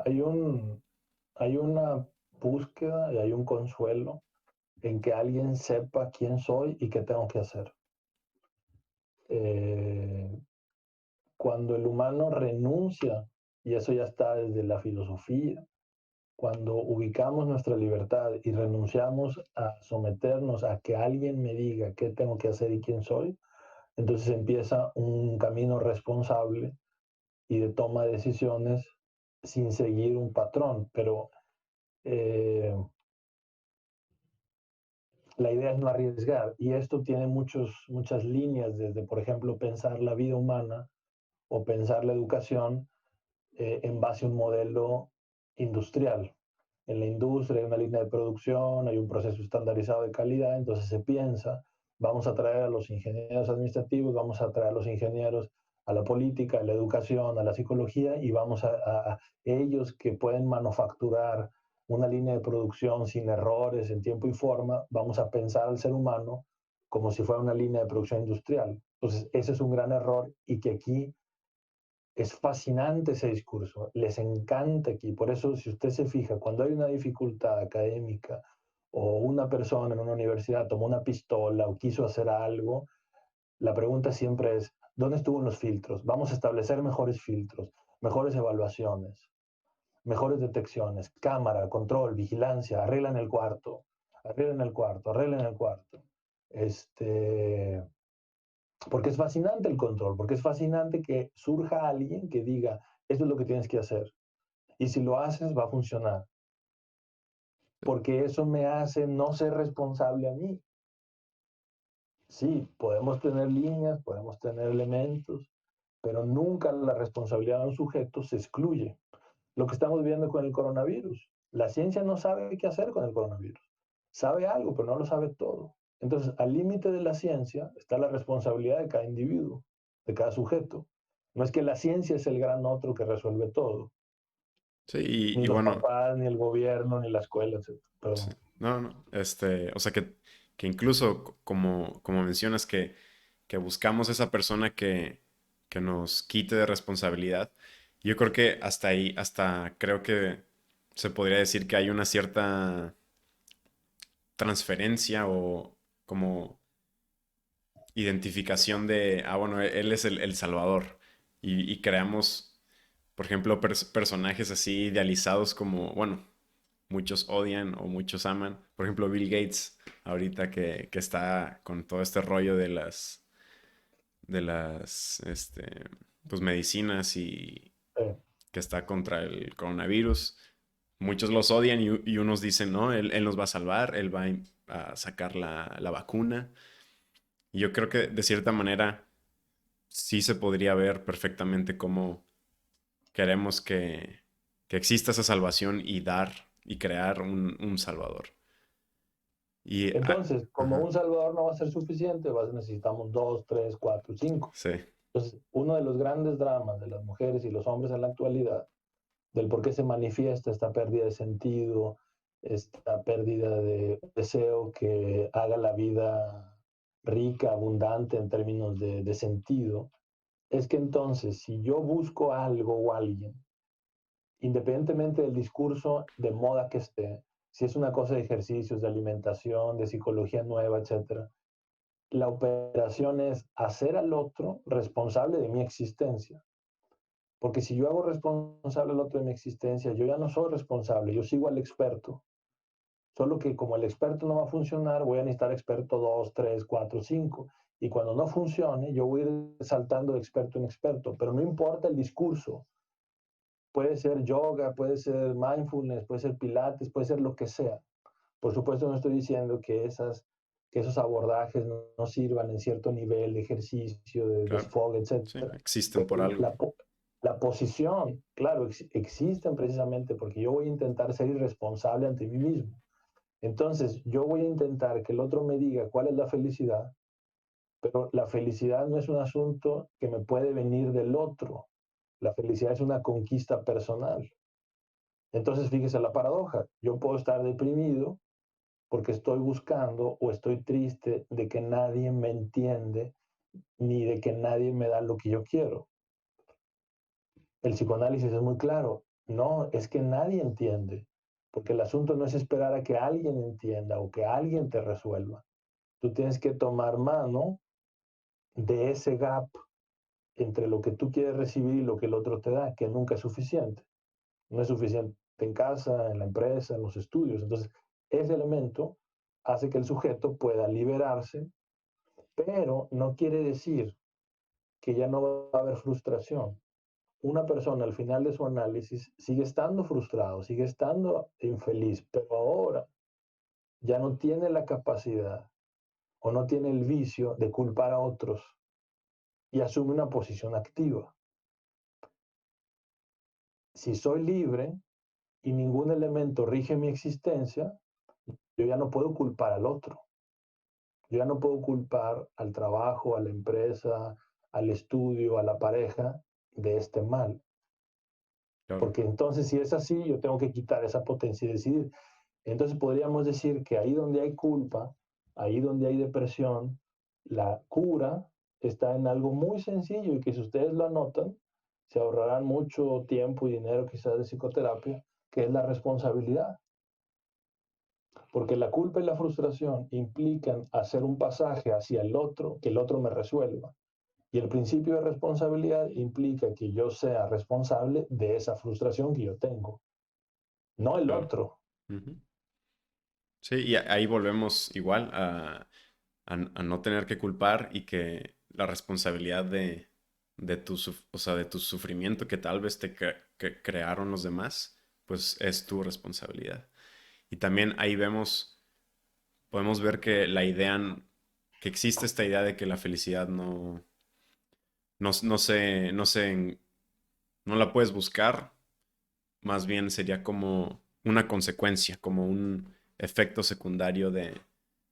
Hay un, hay una búsqueda y hay un consuelo en que alguien sepa quién soy y qué tengo que hacer. Eh, Cuando el humano renuncia, y eso ya está desde la filosofía, cuando ubicamos nuestra libertad y renunciamos a someternos a que alguien me diga qué tengo que hacer y quién soy, entonces empieza un camino responsable y de toma de decisiones sin seguir un patrón. Pero eh, la idea es no arriesgar y esto tiene muchas líneas, desde, por ejemplo, pensar la vida humana o pensar la educación en base a un modelo industrial. En la industria hay una línea de producción, hay un proceso estandarizado de calidad, entonces se piensa, vamos a traer a los ingenieros administrativos, vamos a traer a los ingenieros a la política, a la educación, a la psicología, y vamos a ellos que pueden manufacturar una línea de producción sin errores, en tiempo y forma, vamos a pensar al ser humano como si fuera una línea de producción industrial. Entonces, ese es un gran error y que aquí es fascinante ese discurso, les encanta aquí. Por eso, si usted se fija, cuando hay una dificultad académica o una persona en una universidad tomó una pistola o quiso hacer algo, la pregunta siempre es, ¿dónde estuvo los filtros? Vamos a establecer mejores filtros, mejores evaluaciones, mejores detecciones, cámara, control, vigilancia, arreglan el cuarto, arreglan el cuarto, arreglan el cuarto. Este, porque es fascinante el control, porque es fascinante que surja alguien que diga, esto es lo que tienes que hacer. Y si lo haces, va a funcionar. Porque eso me hace no ser responsable a mí. Sí, podemos tener líneas, podemos tener elementos, pero nunca la responsabilidad de un sujeto se excluye. Lo que estamos viendo con el coronavirus. La ciencia no sabe qué hacer con el coronavirus. Sabe algo, pero no lo sabe todo. Entonces, al límite de la ciencia está la responsabilidad de cada individuo, de cada sujeto. No es que la ciencia es el gran otro que resuelve todo, Sí, ni y los bueno, papás, ni el gobierno, ni la escuela, etc. sí, Perdón. no, no, o sea que incluso como mencionas que buscamos esa persona que nos quite de responsabilidad, yo creo que hasta ahí, hasta creo que se podría decir que hay una cierta transferencia o como identificación de, bueno, él es el Salvador y creamos, por ejemplo, personajes así idealizados como, bueno, muchos odian o muchos aman. Por ejemplo, Bill Gates, ahorita que está con todo este rollo de las pues medicinas y Eh, que está contra el coronavirus. Muchos los odian y unos dicen, no, él nos va a salvar, él va a sacar la vacuna. Y yo creo que de cierta manera sí se podría ver perfectamente cómo queremos que exista esa salvación y dar y crear un salvador. Y, entonces, como ajá, un salvador no va a ser suficiente, necesitamos dos, tres, cuatro, cinco. sí, Entonces, uno de los grandes dramas de las mujeres y los hombres en la actualidad, del por qué se manifiesta esta pérdida de sentido, esta pérdida de deseo que haga la vida rica, abundante en términos de sentido, es que entonces si yo busco algo o alguien, independientemente del discurso de moda que esté, si es una cosa de ejercicios, de alimentación, de psicología nueva, etcétera, la operación es hacer al otro responsable de mi existencia. Porque si yo hago responsable al otro de mi existencia, yo ya no soy responsable, yo sigo al experto. Solo que como el experto no va a funcionar, voy a necesitar experto 2, 3, 4, 5. Y cuando no funcione, yo voy a ir saltando de experto en experto. Pero no importa el discurso. Puede ser yoga, puede ser mindfulness, puede ser pilates, puede ser lo que sea. Por supuesto, no estoy diciendo que esos abordajes no sirvan en cierto nivel de ejercicio, de claro, desfogue, sí, etcétera. existen Pero por algo. la posición, claro, existen precisamente porque yo voy a intentar ser irresponsable ante mí mismo. Entonces, yo voy a intentar que el otro me diga cuál es la felicidad, pero la felicidad no es un asunto que me puede venir del otro. La felicidad es una conquista personal. Entonces, fíjese la paradoja. Yo puedo estar deprimido porque estoy buscando o estoy triste de que nadie me entiende ni de que nadie me da lo que yo quiero. El psicoanálisis es muy claro. No, es que nadie entiende, porque el asunto no es esperar a que alguien entienda o que alguien te resuelva. Tú tienes que tomar mano de ese gap entre lo que tú quieres recibir y lo que el otro te da, que nunca es suficiente. No es suficiente en casa, en la empresa, en los estudios. Entonces, ese elemento hace que el sujeto pueda liberarse, pero no quiere decir que ya no va a haber frustración. Una persona al final de su análisis sigue estando frustrado, sigue estando infeliz, pero ahora ya no tiene la capacidad o no tiene el vicio de culpar a otros y asume una posición activa. Si soy libre y ningún elemento rige mi existencia, yo ya no puedo culpar al otro. Yo ya no puedo culpar al trabajo, a la empresa, al estudio, a la pareja de este mal. Claro, Porque entonces si es así, yo tengo que quitar esa potencia y decidir. Entonces podríamos decir que ahí donde hay culpa, ahí donde hay depresión, la cura está en algo muy sencillo y que si ustedes lo anotan, se ahorrarán mucho tiempo y dinero quizás de psicoterapia, que es la responsabilidad. Porque la culpa y la frustración implican hacer un pasaje hacia el otro, que el otro me resuelva. Y el principio de responsabilidad implica que yo sea responsable de esa frustración que yo tengo, no el claro. otro. Ujú. Sí, y ahí volvemos igual a no tener que culpar y que la responsabilidad de o sea, de tu sufrimiento que tal vez que crearon los demás, pues es tu responsabilidad. Y también ahí podemos ver que que existe esta idea de que la felicidad no la puedes buscar, más bien sería como una consecuencia, como un efecto secundario de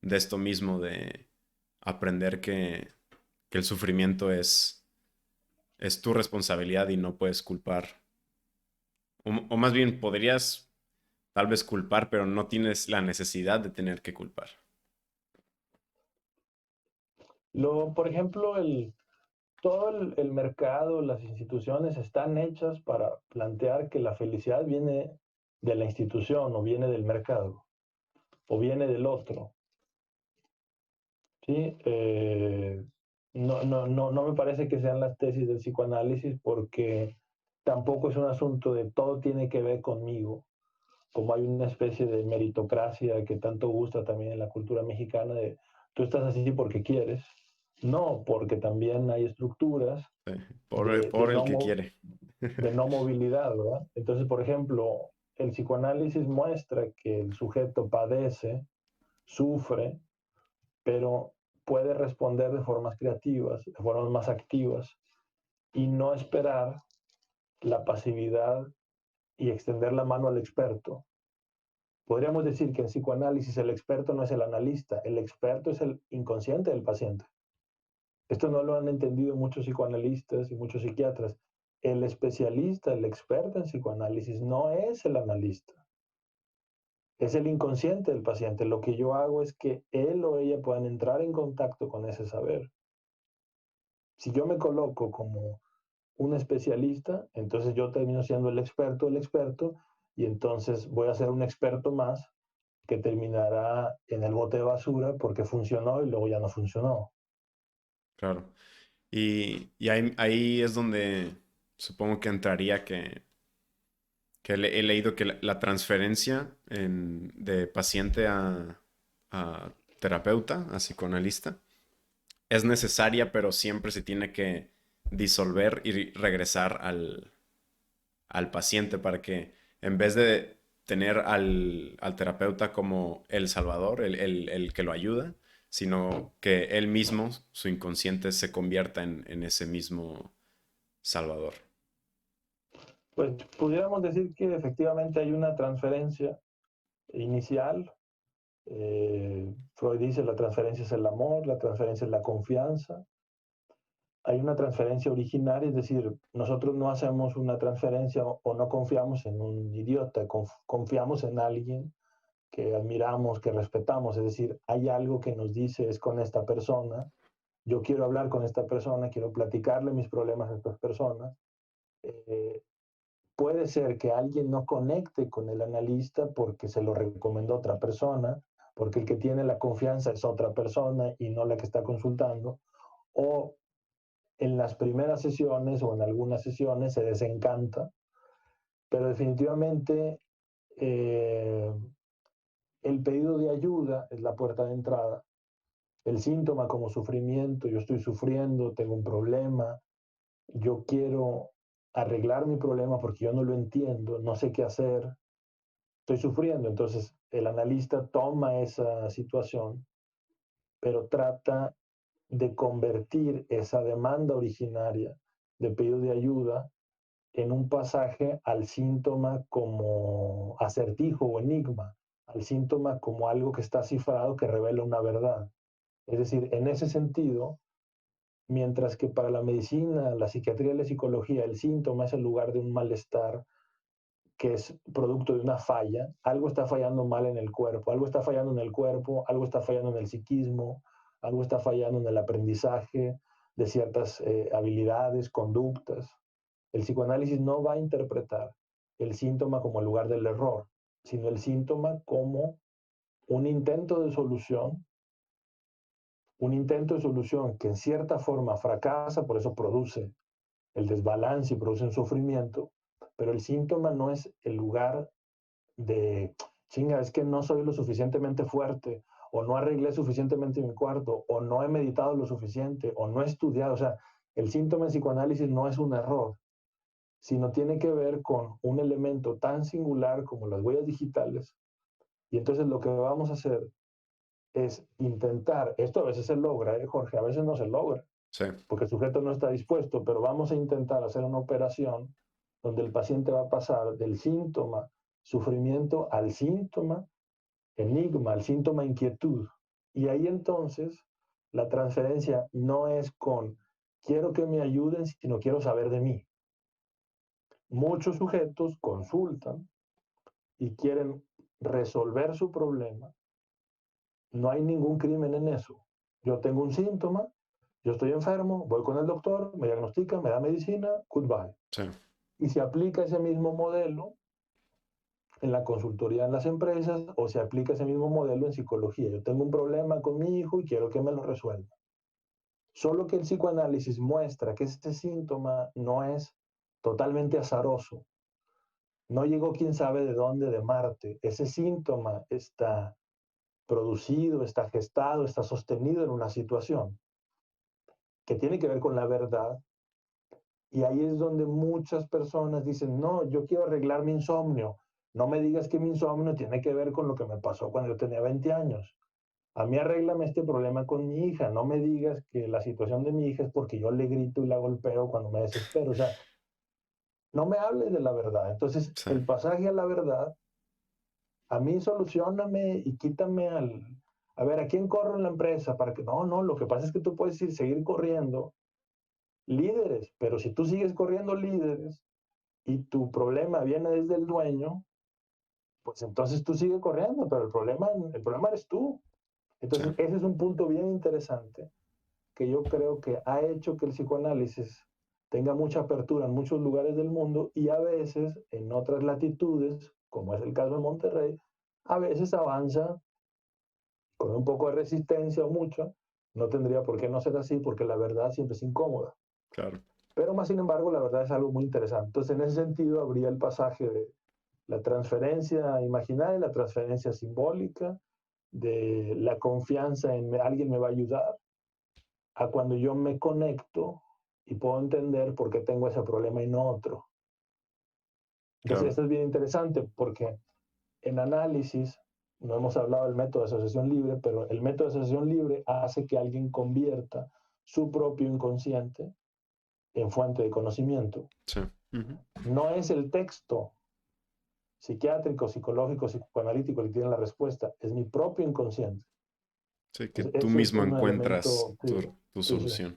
esto mismo, de aprender que el sufrimiento es tu responsabilidad y no puedes culpar. O más bien podrías tal vez culpar, pero no tienes la necesidad de tener que culpar. Por ejemplo, todo el mercado, las instituciones están hechas para plantear que la felicidad viene de la institución o viene del mercado o viene del otro. ¿Sí? No me parece que sean las tesis del psicoanálisis porque tampoco es un asunto de todo tiene que ver conmigo, como hay una especie de meritocracia que tanto gusta también en la cultura mexicana de tú estás así porque quieres. No, porque también hay estructuras Sí, de por el que quiere. de no movilidad, ¿verdad? Entonces, por ejemplo, el psicoanálisis muestra que el sujeto padece, sufre, pero puede responder de formas creativas, de formas más activas y no esperar la pasividad y extender la mano al experto. Podríamos decir que en psicoanálisis el experto no es el analista, el experto es el inconsciente del paciente. Esto no lo han entendido muchos psicoanalistas y muchos psiquiatras. El especialista, el experto en psicoanálisis no es el analista, es el inconsciente del paciente. Lo que yo hago es que él o ella puedan entrar en contacto con ese saber. Si yo me coloco como un especialista, entonces yo termino siendo el experto, y entonces voy a ser un experto más que terminará en el bote de basura porque funcionó y luego ya no funcionó. Claro. Y ahí es donde supongo que entraría que he leído que la transferencia de paciente a terapeuta, a psicoanalista, es necesaria, pero siempre se tiene que disolver y regresar al paciente para que en vez de tener al terapeuta como el salvador, el que lo ayuda, sino que él mismo, su inconsciente, se convierta en ese mismo salvador. Pues pudiéramos decir que efectivamente hay una transferencia inicial. Freud dice la transferencia es el amor, la transferencia es la confianza. Hay una transferencia originaria, es decir, nosotros no hacemos una transferencia o no confiamos en un idiota, confiamos en alguien que admiramos, que respetamos, es decir, hay algo que nos dice es con esta persona, yo quiero hablar con esta persona, quiero platicarle mis problemas a estas personas, eh, puede ser que alguien no conecte con el analista porque se lo recomendó otra persona, porque el que tiene la confianza es otra persona y no la que está consultando, o en las primeras sesiones o en algunas sesiones se desencanta, pero definitivamente eh, el pedido de ayuda es la puerta de entrada. El síntoma como sufrimiento, yo estoy sufriendo, tengo un problema, yo quiero arreglar mi problema porque yo no lo entiendo, no sé qué hacer, estoy sufriendo. Entonces el analista toma esa situación, pero trata de convertir esa demanda originaria de pedido de ayuda en un pasaje al síntoma como acertijo o enigma, al síntoma como algo que está cifrado que revela una verdad. Es decir, en ese sentido, mientras que para la medicina, la psiquiatría y la psicología, el síntoma es el lugar de un malestar que es producto de una falla, algo está fallando mal en el cuerpo, algo está fallando en el cuerpo, algo está fallando en el psiquismo, algo está fallando en el aprendizaje de ciertas habilidades, conductas. El psicoanálisis no va a interpretar el síntoma como el lugar del error, sino el síntoma como un intento de solución, un intento de solución que en cierta forma fracasa, por eso produce el desbalance y produce un sufrimiento, pero el síntoma no es el lugar de, chinga, es que no soy lo suficientemente fuerte, o no arreglé suficientemente mi cuarto, o no he meditado lo suficiente, o no he estudiado. O sea, el síntoma en psicoanálisis no es un error, sino tiene que ver con un elemento tan singular como las huellas digitales. Y entonces lo que vamos a hacer es intentar, esto a veces se logra, Jorge, a veces no se logra, Sí, porque el sujeto no está dispuesto, pero vamos a intentar hacer una operación donde el paciente va a pasar del síntoma sufrimiento al síntoma enigma, al síntoma inquietud. Y ahí entonces la transferencia no es con quiero que me ayuden, sino quiero saber de mí. Muchos sujetos consultan y quieren resolver su problema. No hay ningún crimen en eso. Yo tengo un síntoma, yo estoy enfermo, voy con el doctor, me diagnostica, me da medicina, goodbye. sí, Y se aplica ese mismo modelo en la consultoría en las empresas o se aplica ese mismo modelo en psicología. Yo tengo un problema con mi hijo y quiero que me lo resuelva. Solo que el psicoanálisis muestra que este síntoma no es totalmente azaroso. No llegó quién sabe de dónde, de Marte. Ese síntoma está producido, está gestado, está sostenido en una situación que tiene que ver con la verdad. Y ahí es donde muchas personas dicen, no, yo quiero arreglar mi insomnio. No me digas que mi insomnio tiene que ver con lo que me pasó cuando yo tenía 20 años. A mí arréglame este problema con mi hija. No me digas que la situación de mi hija es porque yo le grito y la golpeo cuando me desespero. O sea, no me hables de la verdad. Entonces, sí, el pasaje a la verdad, a mí solucioname y quítame al... A ver, ¿a quién corro en la empresa? Para que... No, no, lo que pasa es que tú puedes ir, seguir corriendo líderes, pero si tú sigues corriendo líderes y tu problema viene desde el dueño, pues entonces tú sigues corriendo, pero el problema eres tú. sí, Entonces, ese es un punto bien interesante que yo creo que ha hecho que el psicoanálisis tenga mucha apertura en muchos lugares del mundo y a veces en otras latitudes, como es el caso de Monterrey, a veces avanza con un poco de resistencia o mucha. No tendría por qué no ser así porque la verdad siempre es incómoda. claro. Pero más sin embargo, la verdad es algo muy interesante. Entonces, en ese sentido, habría el pasaje de la transferencia imaginaria, la transferencia simbólica, de la confianza en alguien me va a ayudar, a cuando yo me conecto y puedo entender por qué tengo ese problema y no otro. Entonces, Claro, esto es bien interesante porque en análisis, no hemos hablado del método de asociación libre, pero el método de asociación libre hace que alguien convierta su propio inconsciente en fuente de conocimiento. sí. Ujú. No es el texto psiquiátrico, psicológico, psicoanalítico el que tiene la respuesta, es mi propio inconsciente. Sí, que Entonces, tú eso es mismo un encuentras elemento, sí, tu sí, sí. solución.